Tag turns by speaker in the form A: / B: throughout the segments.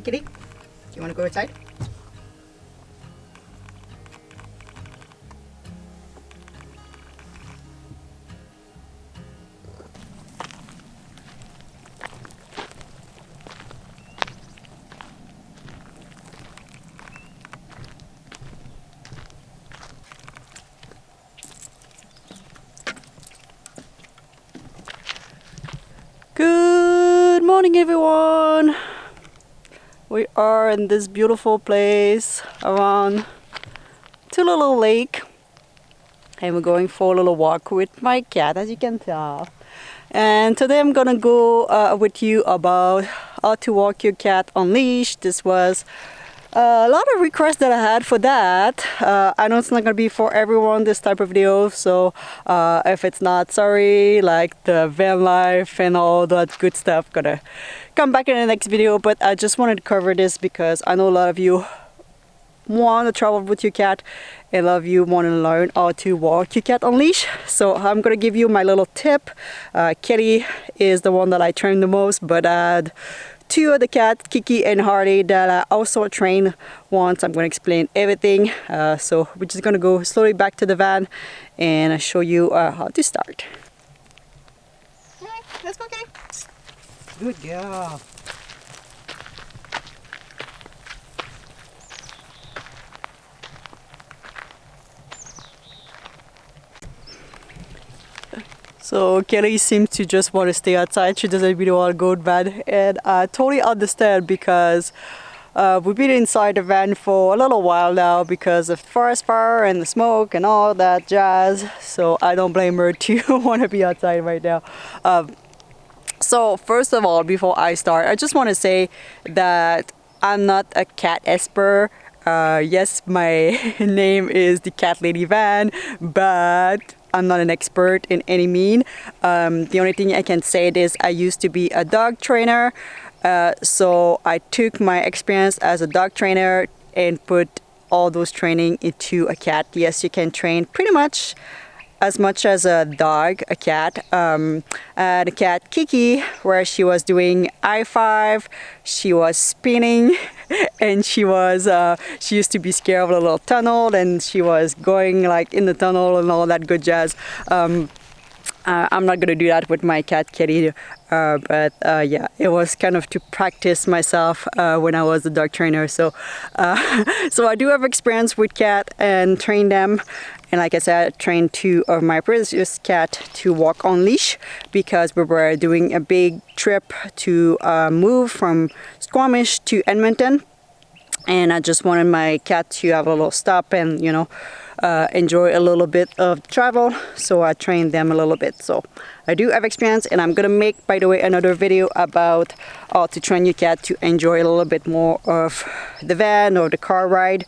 A: Kitty, do you want to go outside? Good morning, everyone. We are in this beautiful place around to a little lake, and we're going for a little walk with my cat, as you can tell. And today I'm gonna go with you about how to walk your cat on leash. This was a lot of requests that I had for that. I know it's not gonna be for everyone, this type of video, so if it's not, sorry, like the van life and all that good stuff, gonna come back in the next video. But I just wanted to cover this because I know a lot of you want to travel with your cat and a lot of you want to learn how to walk your cat on leash. So I'm gonna give you my little tip. Kitty is the one that I train the most, but two of the cats, Kiki and Hardy, that I also train once. I'm going to explain everything. So we're just going to go slowly back to the van and show you how to start. All right, let's go, Kitty. Good girl. So Kelly seems to just want to stay outside. She doesn't really want to go to bed, and I totally understand because we've been inside the van for a little while now because of forest fire and the smoke and all that jazz. So I don't blame her to want to be outside right now. So first of all, before I start, I just want to say that I'm not a cat expert. Yes, my name is the Cat Lady Van, but I'm not an expert in any mean. The only thing I can say is I used to be a dog trainer. So I took my experience as a dog trainer and put all those training into a cat. Yes, you can train pretty much as a dog, a cat. The cat Kiki, where she was doing I-5, she was spinning, and she used to be scared of a little tunnel, and she was going like in the tunnel and all that good jazz. I'm not gonna do that with my cat Kitty, but yeah, it was kind of to practice myself when I was a dog trainer. So I do have experience with cat and train them. And like I said, I trained two of my previous cat to walk on leash because we were doing a big trip to move from Squamish to Edmonton. And I just wanted my cat to have a little stop and, you know, enjoy a little bit of travel. So I trained them a little bit. So I do have experience, and I'm gonna make, by the way, another video about how to train your cat to enjoy a little bit more of the van or the car ride,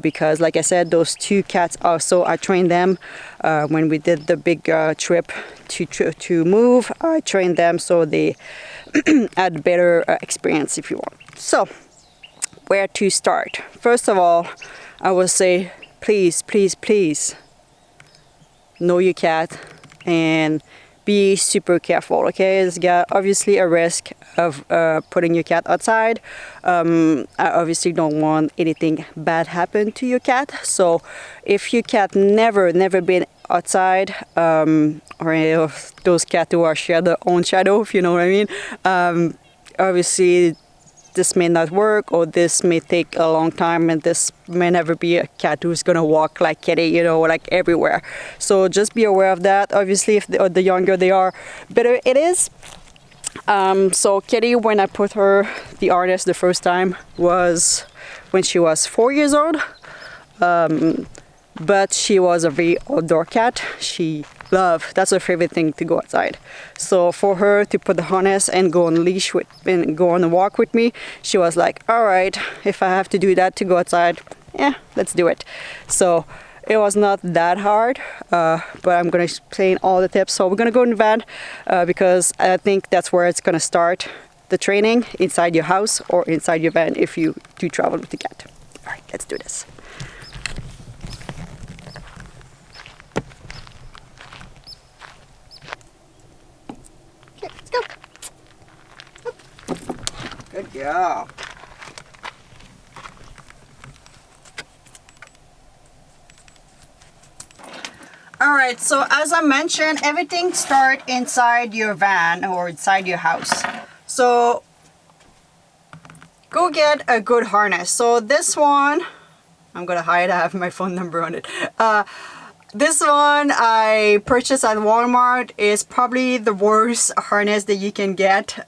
A: because like I said, those two cats also, I trained them when we did the big trip to move. I trained them so they had better experience, if you want. So where to start? First of all, I would say please know your cat and be super careful, okay? There's got obviously a risk of putting your cat outside. I obviously don't want anything bad happen to your cat. So if your cat never been outside, or those cats who are share their own shadow, if you know what I mean, obviously this may not work, or this may take a long time, and this may never be a cat who's gonna walk like Kitty, you know, like everywhere. So just be aware of that. Obviously, if the younger they are, better it is. So Kitty, when I put her the harness the first time was when she was 4 years old. But she was a very outdoor cat. She loved, that's her favorite thing, to go outside. So for her to put the harness and go on leash with and go on a walk with me, she was like, all right, if I have to do that to go outside, yeah, let's do it. So it was not that hard, but I'm gonna explain all the tips. So we're gonna go in the van because I think that's where it's gonna start, the training, inside your house or inside your van if you do travel with the cat. All right, let's do this. Good girl. Alright, so as I mentioned, everything starts inside your van or inside your house. So go get a good harness. So this one, I'm gonna hide, I have my phone number on it. This one I purchased at Walmart is probably the worst harness that you can get.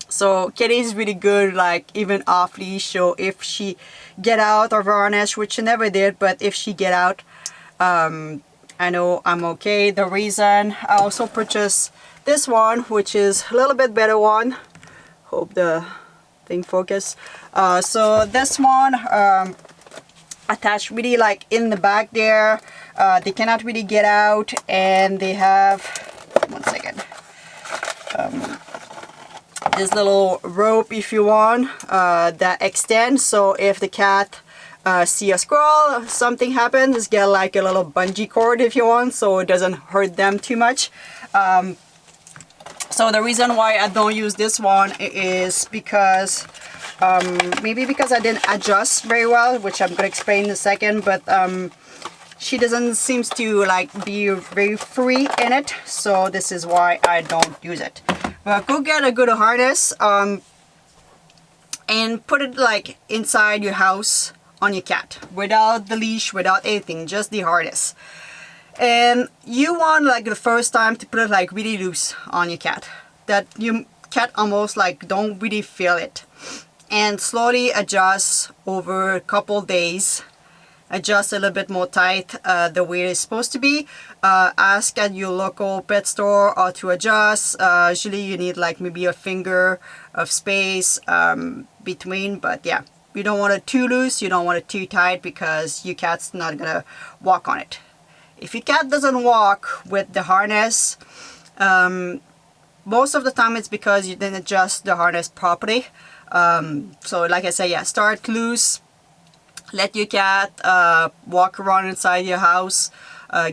A: So Kitty is really good, like even off leash. So if she get out of her harness, which she never did, but if she get out, I know I'm okay. The reason I also purchased this one, which is a little bit better one. Hope the thing focus. So this one attached really like in the back there. They cannot really get out, and they have, one second, this little rope if you want that extends, so if the cat see a squirrel, something happens, just get like a little bungee cord if you want, so it doesn't hurt them too much. So the reason why I don't use this one is because maybe because I didn't adjust very well, which I'm gonna explain in a second, but she doesn't seem to like be very free in it, so this is why I don't use it. But go get a good harness and put it like inside your house on your cat, without the leash, without anything, just the harness. And you want like the first time to put it like really loose on your cat, that your cat almost like don't really feel it, and slowly adjust over a couple days. Adjust a little bit more tight the way it's supposed to be. Ask at your local pet store how to adjust. Usually you need like maybe a finger of space between, but yeah, you don't want it too loose, you don't want it too tight, because your cat's not gonna walk on it. If your cat doesn't walk with the harness, most of the time it's because you didn't adjust the harness properly. So like I said, yeah, start loose. Let your cat walk around inside your house,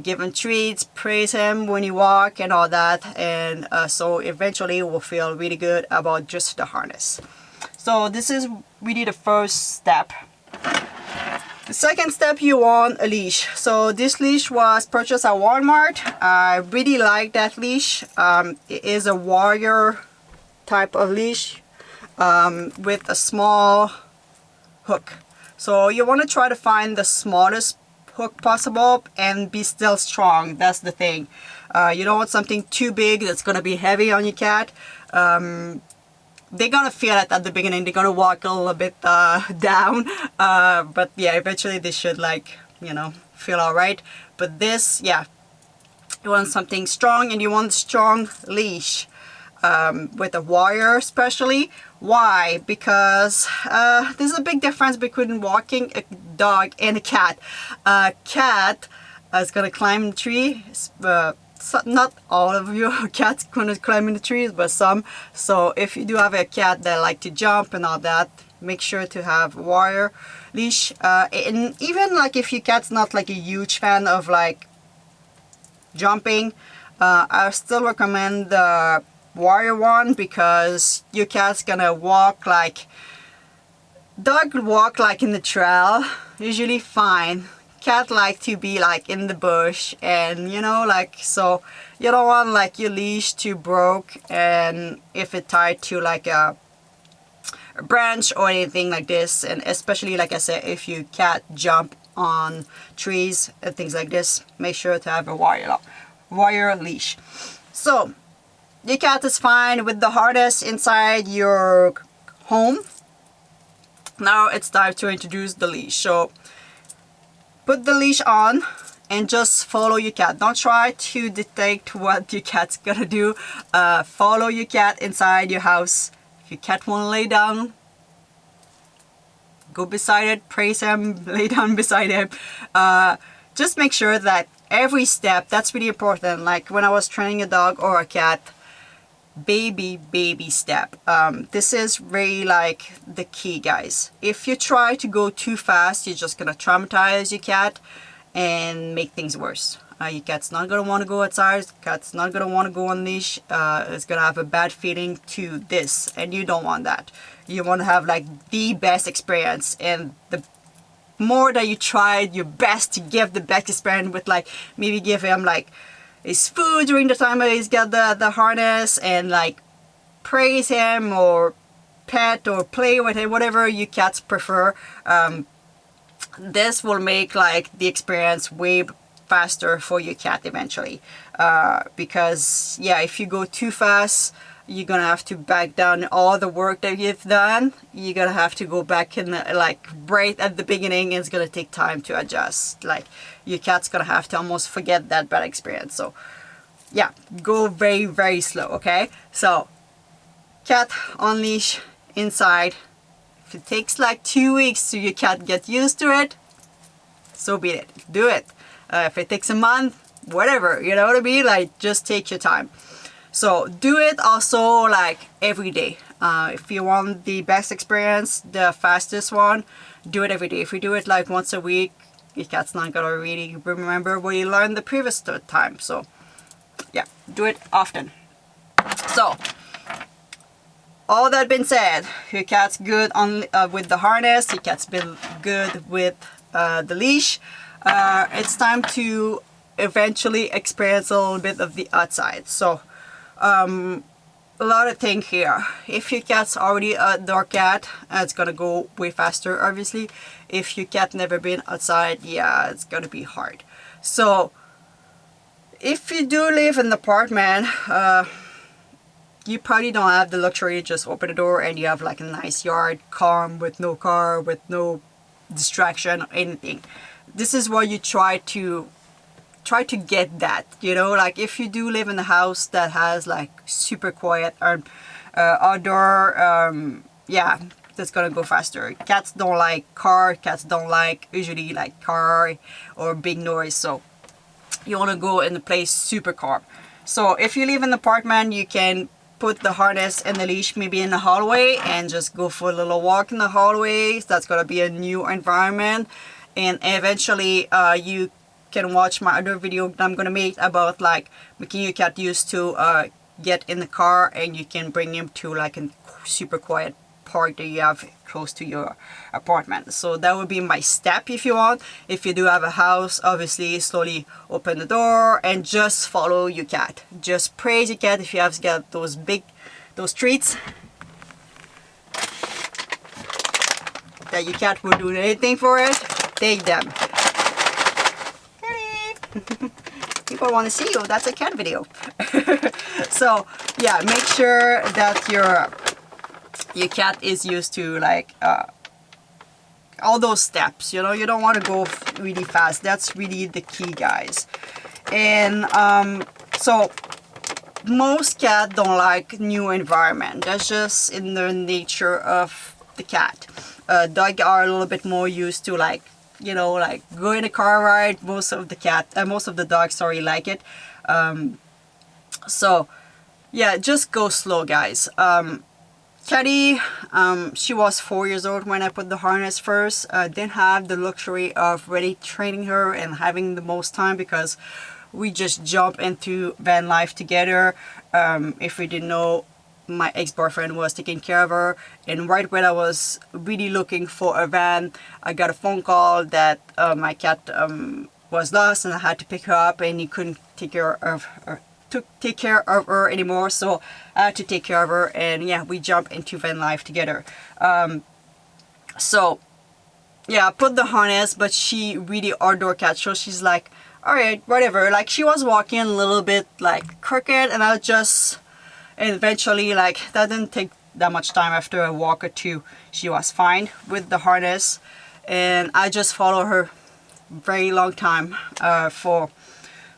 A: give him treats, praise him when you walk and all that, and so eventually we'll feel really good about just the harness. So this is really the first step. The second step, you want a leash. So this leash was purchased at Walmart. I really like that leash. It is a warrior type of leash with a small hook. So you want to try to find the smallest hook possible and be still strong. That's the thing. You don't want something too big that's going to be heavy on your cat. They're going to feel it at the beginning. They're going to walk a little bit down. But yeah, eventually they should, like, you know, feel alright. But this, yeah, you want something strong, and you want a strong leash. With a wire especially. Why? Because there's a big difference between walking a dog and a cat. A cat is gonna climb the tree. Not all of your cats gonna climb in the trees, but some. So if you do have a cat that like to jump and all that, make sure to have wire leash. And even like if your cat's not like a huge fan of like jumping, I still recommend the wire one, because your cat's gonna walk like, dog walk like in the trail, usually fine. Cat like to be like in the bush, and you know, like, so you don't want like your leash to broke, and if it tied to like a branch or anything like this, and especially like I said, if your cat jump on trees and things like this, make sure to have a wire leash. So your cat is fine with the harness inside your home. Now it's time to introduce the leash. So put the leash on and just follow your cat. Don't try to detect what your cat's gonna do. Follow your cat inside your house. If your cat won't lay down, go beside it, praise him, lay down beside him. Just make sure that every step, that's really important. Like when I was training a dog or a cat, baby step. This is really like the key, guys. If you try to go too fast, you're just gonna traumatize your cat and make things worse. Your cat's not gonna want to go outside. Cat's not gonna want to go on leash. It's gonna have a bad feeling to this, and you don't want that. You want to have like the best experience, and the more that you tried your best to give the best experience with, like maybe give him like his food during the time that he's got the harness, and like praise him or pet or play with him, whatever you cats prefer. This will make like the experience way faster for your cat eventually, because yeah, if you go too fast, you're gonna have to back down all the work that you've done. You're gonna have to go back in like right at the beginning, and it's gonna take time to adjust. Like your cat's gonna have to almost forget that bad experience. So yeah, go very, very slow, okay? So cat on leash inside. If it takes like 2 weeks to your cat get used to it, so be it. Do it. If it takes a month, whatever, you know what I mean? Like, just take your time. So do it also like every day. If you want the best experience, the fastest one, do it every day. If you do it like once a week, your cat's not gonna really remember what you learned the previous time. So yeah, do it often. So all that being said, your cat's good on with the harness, your cat's been good with the leash. It's time to eventually experience a little bit of the outside. So a lot of things here. If your cat's already a outdoor cat, it's gonna go way faster, obviously. If your cat never been outside, yeah, it's gonna be hard. So if you do live in an apartment, you probably don't have the luxury to just open the door and you have like a nice yard, calm, with no car, with no distraction or anything. This is where you try to get that, you know, like if you do live in a house that has like super quiet or outdoor, yeah, that's gonna go faster. Cats don't like car, cats don't like usually like car or big noise, so you want to go in a place super calm. So if you live in an apartment, you can put the harness and the leash maybe in the hallway and just go for a little walk in the hallway. That's gonna be a new environment, and eventually you can watch my other video that I'm gonna make about like making your cat used to get in the car, and you can bring him to like a super quiet park that you have close to your apartment. So that would be my step if you want. If you do have a house, obviously slowly open the door and just follow your cat. Just praise your cat. If you have got those treats that your cat will do anything for it, take them. People want to see you. That's a cat video. So yeah, make sure that your cat is used to like all those steps, you know. You don't want to go really fast. That's really the key, guys. And so most cats don't like new environment. That's just in the nature of the cat. Dogs are a little bit more used to like, you know, like go in a car ride. Most of the dogs, sorry, like it. So yeah, just go slow, guys. Caddy, she was 4 years old when I put the harness first. Didn't have the luxury of really training her and having the most time because we just jumped into van life together. If we didn't know, my ex-boyfriend was taking care of her, and right when I was really looking for a van, I got a phone call that my cat was lost and I had to pick her up, and he couldn't take care of her anymore, so I had to take care of her, and yeah, we jumped into van life together. So yeah, I put the harness, but she really outdoor cat, so she's like, alright, whatever. Like she was walking a little bit like crooked, and eventually, like, that didn't take that much time. After a walk or two, she was fine with the harness, and I just follow her very long time. For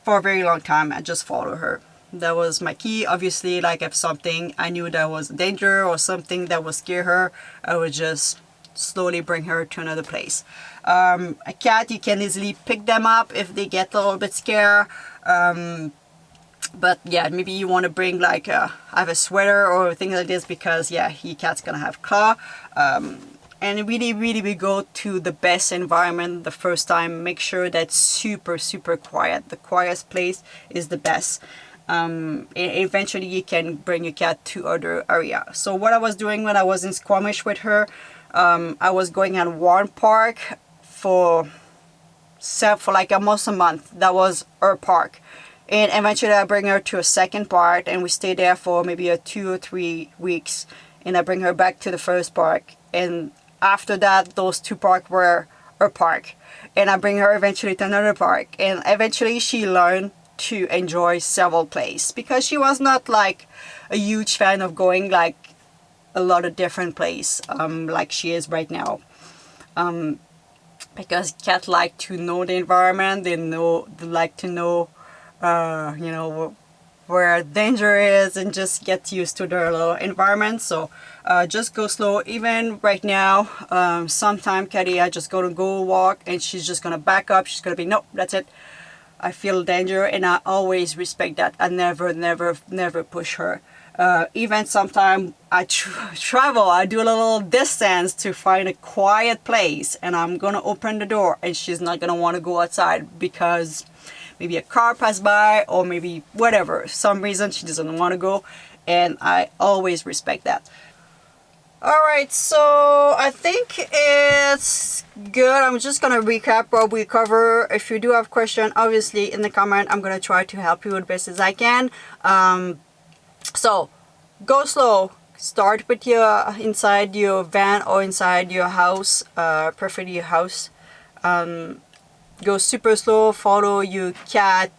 A: a very long time, I just follow her. That was my key. Obviously, like if something I knew that was danger or something that would scare her, I would just slowly bring her to another place. A cat, you can easily pick them up if they get a little bit scared. But yeah, maybe you want to bring like have a sweater or things like this, because yeah, your cat's gonna have claw. And really we go to the best environment the first time. Make sure that's super quiet. The quietest place is the best. Eventually you can bring your cat to other area. So what I was doing when I was in Squamish with her, I was going at one park for like almost a month. That was her park. And eventually I bring her to a second park, and we stay there for maybe 2 or 3 weeks, and I bring her back to the first park. And after that, those 2 parks were her park, and I bring her eventually to another park, and eventually she learned to enjoy several places, because she was not like a huge fan of going like a lot of different places like she is right now. Because cats like to know the environment, they like to know you know, where danger is, and just get used to their little environment. So just go slow. Even right now, sometime Caddy, I just gonna go walk, and she's just gonna back up. She's gonna be, nope, that's it, I feel danger, and I always respect that. I never push her. Even sometimes I travel, I do a little distance to find a quiet place, and I'm gonna open the door, and she's not gonna want to go outside because maybe a car passed by, or maybe whatever, some reason she doesn't want to go, and I always respect that. Alright, so I think it's good. I'm just gonna recap what we cover. If you do have questions, obviously in the comment, I'm gonna try to help you as best as I can. So go slow. Start with your inside your van or inside your house, preferably your house. Go super slow, follow your cat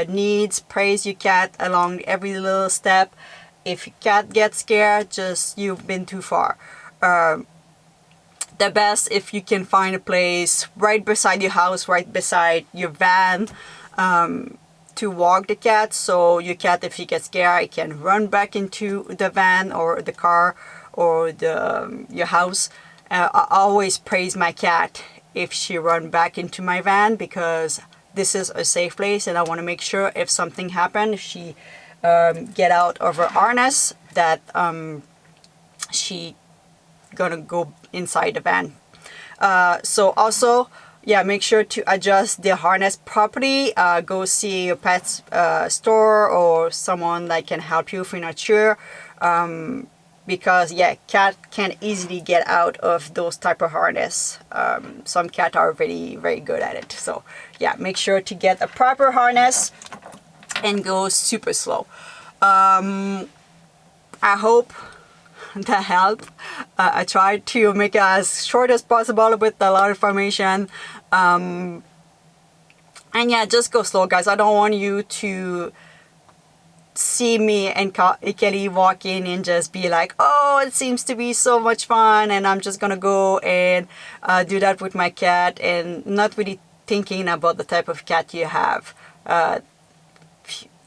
A: needs, praise your cat along every little step. If your cat gets scared, just you've been too far. The best if you can find a place right beside your house, right beside your van, to walk the cat, so your cat, if he gets scared, it can run back into the van or the car or your house. I always praise my cat if she run back into my van, because this is a safe place, and I want to make sure if something happens, if she get out of her harness, that she gonna go inside the van. So also, yeah, make sure to adjust the harness properly. Go see a pet's store or someone that can help you if you're not sure. Because yeah, cat can easily get out of those type of harness. Some cats are very good at it. So yeah, make sure to get a proper harness and go super slow. I hope that helped. I tried to make it as short as possible with a lot of information. And yeah, just go slow, guys. I don't want you to see me and Kelly walk in and just be like, oh, it seems to be so much fun, and I'm just gonna go and do that with my cat, and not really thinking about the type of cat you have.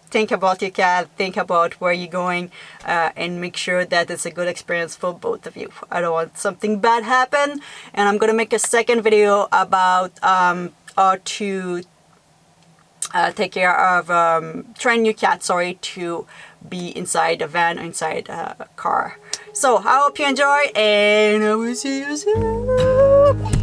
A: Think about your cat, think about where you're going, and make sure that it's a good experience for both of you. I don't want something bad happen, and I'm gonna make a second video about how to take care of, train your cat, to be inside a van or inside a car. So I hope you enjoy, and I will see you soon.